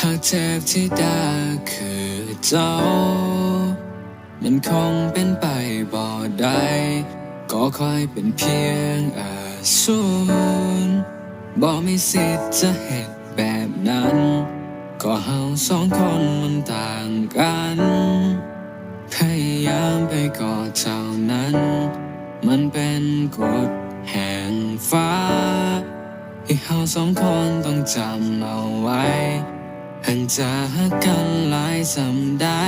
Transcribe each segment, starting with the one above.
ากเจ็บที่ได้คือเจ้ามันคงเป็นไปบ่ได้ก็ค่อยเป็นเพียงสูรบ่มีสิทธิ์จะเหตุแบบนั้นก็เฮาสองคนมันต่างกันพยายามไปก่อเท่านั้นมันเป็นกฎแห่งฟ้าที่เฮาสองคนต้องจำเอาไว้หันจะหักกันหลายสำได้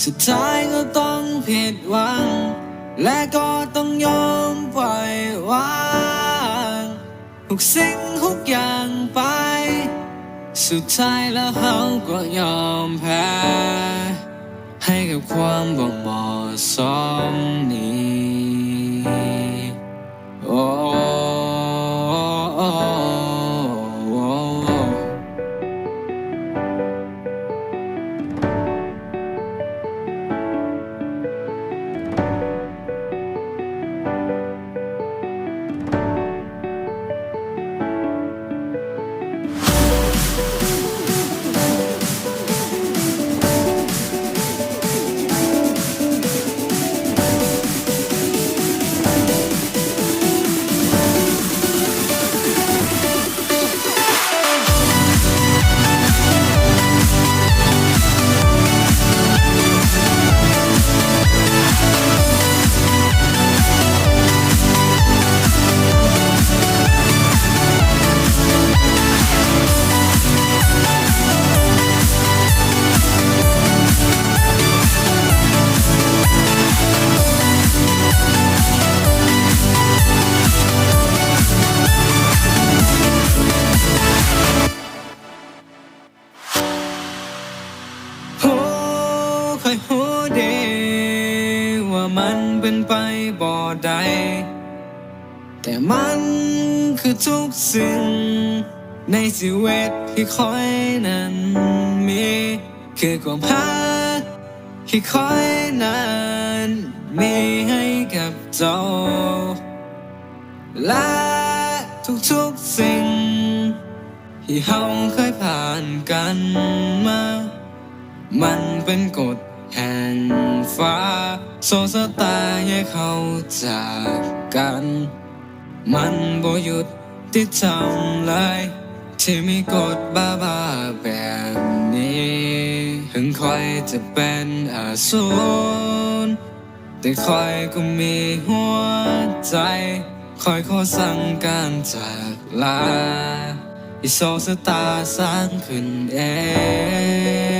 สุดท้ายก็ต้องผิดหวังและก็ต้องยอมปล่อยวางทุกสิ่งทุกอย่างไปสุดท้ายแล้วเขาก็ยอมแพ้ให้กับความบ่เหมาะสมนี้โอ้ค่อยหูดีว่ามันเป็นไปบ่ได้แต่มันคือทุกสิ่งในชีวิตที่คอยนั้นมีคือความรักที่คอยนั้นมีให้กับเจ้าและทุกๆสิ่งที่เราเคยผ่านกันมามันเป็นกฎแห่งฟ้าโชคชะตาให้เขาจากกันมันบ่หยุดที่ทำเลยที่มีกฎบ้าๆแบบนี้ถึงคอยจะเป็นสูรแต่คอยก็มีหัวใจคอยขอสั่งการจากลาที่โชคชะตาสร้างขึ้นเอง